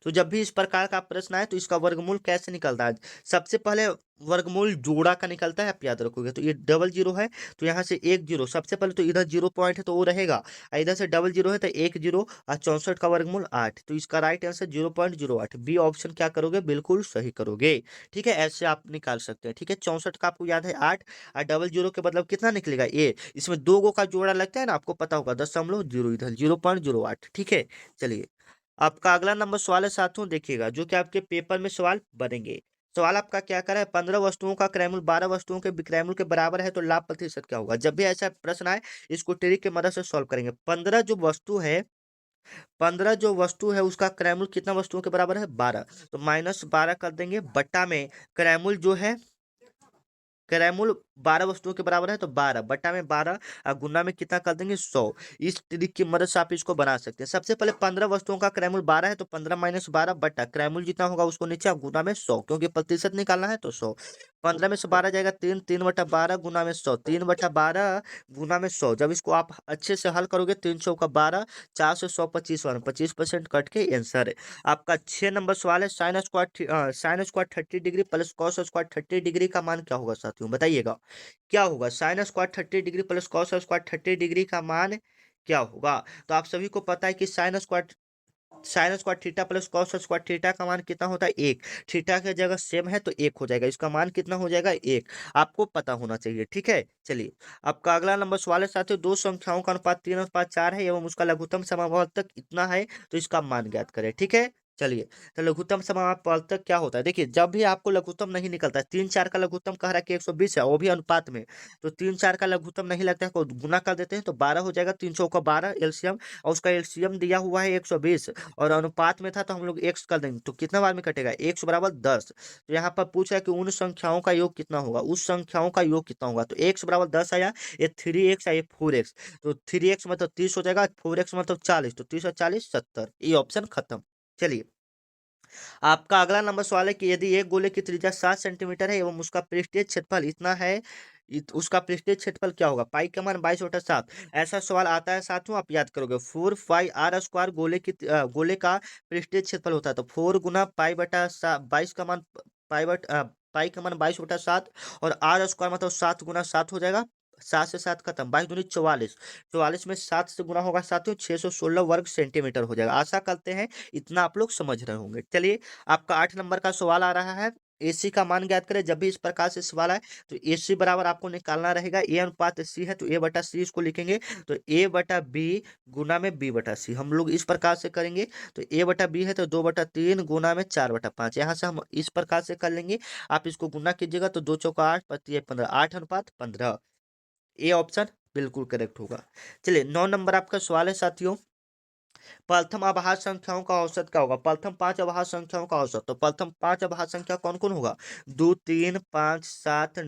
तो जब भी इस प्रकार का प्रश्न आए तो इसका वर्गमूल कैसे निकलता है? सबसे पहले वर्गमूल जोड़ा का निकलता है, आप याद रखोगे। तो ये डबल जीरो है तो यहाँ से एक जीरो, सबसे पहले तो इधर जीरो पॉइंट है तो वो रहेगा, और इधर से डबल जीरो है तो एक जीरो, और 64 का वर्गमूल 8। तो इसका राइट आंसर 0.08, बी ऑप्शन क्या करोगे, बिल्कुल सही करोगे। ठीक है, ऐसे आप निकाल सकते हैं। ठीक है, 64 का आपको याद है 8, और डबल जीरो के मतलब कितना निकलेगा ए, इसमें दो गो का जोड़ा लगता है ना, आपको पता होगा, 0.0 इधर 0.08। ठीक है, चलिए आपका अगला नंबर सवाल है साथियों, देखिएगा जो कि आपके पेपर में सवाल बनेंगे। सवाल आपका क्या करा है, 15 वस्तुओं का क्रयमूल 12 वस्तुओं के विक्रयमूल के बराबर है तो लाभ प्रतिशत क्या होगा? जब भी ऐसा प्रश्न आए इसको ट्रिक की मदद से सॉल्व करेंगे। 15 जो वस्तु है उसका क्रयमूल कितना वस्तुओं के बराबर है, 12। तो -12 कर देंगे, बट्टा में क्रयमूल जो है, क्रयमूल 12 वस्तुओं के बराबर है तो 12 बट्टा में 12, और गुना में कितना कर देंगे, 100। इस ट्रिक की मदद से आप इसको बना सकते हैं। सबसे पहले 15 वस्तुओं का क्रयमूल 12 है तो 15 - 12 बट्टा क्रयमूल जितना होगा उसको नीचे, और गुना में 100, क्योंकि प्रतिशत निकालना है तो 100। 15 में से 12 जाएगा 3, 3/12 गुना में 100, 3/12 गुना में 100। जब इसको आप अच्छे से हल करोगे, 3 100 का 12, 4 से 100 25, 25% कट के आंसर है। आपका 6 नंबर सवाल है, sine square 30 degree plus cos square 30 degree का मान क्या होगा साथियों, बताइएगा क्या होगा? Sine square 30 degree plus cos square 30 degree का मान क्या होगा? तो आप सभी को पता है कि sine square theta plus cos square theta का मान कितना होता है, 1। थीटा की जगह सेम है तो 1 हो जाएगा, इसका मान कितना हो जाएगा, 1। आपको पता होना चाहिए। ठीक है, चलिए आपका अगला नंबर सवाल है साथियों, दो संख्याओं का अनुपात 3:4 है एवं उसका लघुत्तम समापवर्तक इतना है तो इसका मान ज्ञात करें। ठीक है, चलिए तो लघुत्तम समापवर्तक क्या होता है, देखिए जब भी आपको लघुत्तम नहीं निकलता है, 3 4 का लघुत्तम कह रहा है कि 120 है, वो भी अनुपात में, तो 3 4 का लघुत्तम नहीं लगता है, को गुना कर देते हैं तो 12 हो जाएगा, 300 का 12 एलसीएम, और उसका एलसीएम दिया हुआ है 120, और अनुपात में था तो हम लोग एक्स कर देंगे, तो कितना बार में कटेगा, x बराबर 10। तो यहाँ पर पूछ रहा है कि उन संख्याओं का योग कितना होगा, उस संख्याओं का योग कितना होगा, तो x बराबर 10 आया, ये 3x आया, ये 4x, तो 3x मतलब 30 हो जाएगा, 4x मतलब 40, तो 30 और 40 70, ये ऑप्शन खत्म। चलिए आपका अगला नंबर सवाल है कि यदि एक गोले की त्रिज्या 7 सेंटीमीटर है एवं उसका पृष्ठीय क्षेत्रफल इतना है, उसका पृष्ठीय क्षेत्रफल क्या होगा, पाई का मान 22/7। ऐसा सवाल आता है साथियों, आप याद करोगे 4 पाई r² गोले का पृष्ठीय क्षेत्रफल होता है, तो 4 गुना पाई/22 का मान, पाई का मान 22/7, और r² मतलब 7 गुना 7 हो जाएगा, 7 से 7 खत्म, 22 दूनी 44, 44 में 7 से गुना होगा साथियों, 616 वर्ग सेंटीमीटर हो जाएगा। आशा करते हैं इतना आप लोग समझ रहे होंगे। चलिए आपका 8 नंबर का सवाल आ रहा है, AC का मान ज्ञात करें। जब भी इस प्रकार से सवाल आए तो AC बराबर आपको निकालना रहेगा, A अनुपात C है तो A/C इसको लिखेंगे, तो A/B गुना में B/C हम लोग इस प्रकार से करेंगे, तो A/B है तो 2/3 गुना में 4/5, यहाँ से हम इस प्रकार से कर लेंगे। आप इसको गुना कीजिएगा तो 2 चौका 8, 25 15, 8:15, ए ऑप्शन बिल्कुल करेक्ट होगा। चलिए 9 नंबर आपका सवाल है साथियों, प्रथम अभाज्य संख्याओं का औसत क्या होगा, प्रथम 5 अभाज्य संख्याओं का औसत, तो प्रथम 5 अभाज्य संख्या कौन कौन होगा, 2 3 5 7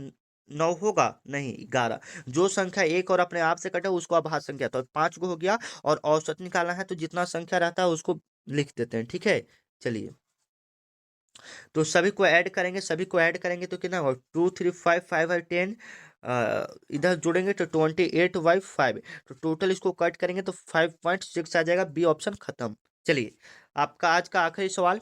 9 होगा, नहीं 11। जो संख्या एक और अपने आप से कटे उसको अभाज्य संख्या, तो 5 को हो गया, और औसत निकालना है तो जितना संख्या रहता है उसको लिख देते हैं। ठीक है, चलिए तो सभी को ऐड करेंगे तो कितना होगा, 2 3 5 5 और 10, इधर जोड़ेंगे तो 28/5, तो टोटल इसको कट करेंगे तो 5.6 आ जाएगा, बी ऑप्शन खत्म। चलिए आपका आज का आखिरी सवाल,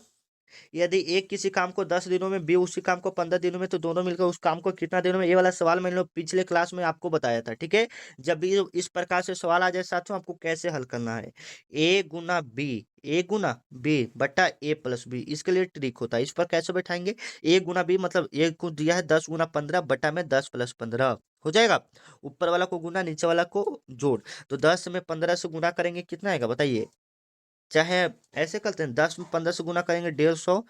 यदि एक किसी काम को 10 दिनों में, बी उसी काम को 15 दिनों में, तो दोनों मिलकर उस काम को कितना दिनों में, ये वाला सवाल मैंने लोग पिछले क्लास में आपको बताया था। ठीक है, जब भी इस प्रकार से सवाल आ जाए साथियों, आपको कैसे हल करना है, A गुना B बटा A+B, इसके लिए ट्रिक होता है। इस पर कैसे बैठाएंगे, A गुना B मतलब ए को दिया है 10 गुना 15 बटा में 10 + 15 हो जाएगा, ऊपर वाला को गुना नीचे वाला को जोड़, तो 10 में 15 से गुना करेंगे कितना आएगा बताइए, चाहे ऐसे करते हैं, 10 में 15 से गुना करेंगे 150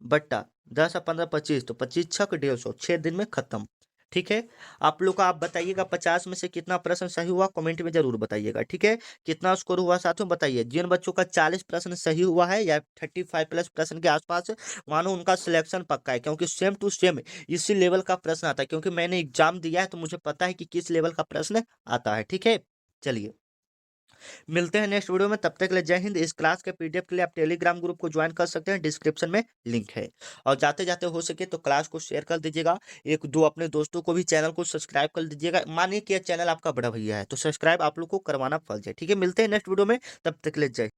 बट्टा 10 और 15 25, तो 25 छक 150, 6 दिन में खत्म। ठीक है, आप लोग का आप बताइएगा 50 में से कितना प्रश्न सही हुआ, कमेंट में जरूर बताइएगा। ठीक है, कितना स्कोर हुआ साथियों बताइए, जिन बच्चों का 40 प्रश्न सही हुआ है या 35+ प्रश्न के आसपास है, मानो उनका सिलेक्शन पक्का है, क्योंकि सेम टू सेम इसी लेवल का प्रश्न आता है, क्योंकि मैंने एग्जाम दिया है तो मुझे पता है कि किस लेवल का प्रश्न आता है। ठीक है, चलिए मिलते हैं नेक्स्ट वीडियो में, तब तक के लिए जय हिंद। इस क्लास के PDF के लिए आप टेलीग्राम ग्रुप को ज्वाइन कर सकते हैं, डिस्क्रिप्शन में लिंक है, और जाते जाते हो सके तो क्लास को शेयर कर दीजिएगा, एक दो अपने दोस्तों को भी चैनल को सब्सक्राइब कर दीजिएगा, मानिए कि यह चैनल आपका बड़ा भैया है तो सब्सक्राइब आप लोग को करवाना फर्ज है। ठीक है, मिलते हैं नेक्स्ट वीडियो में, तब तक के लिए जय।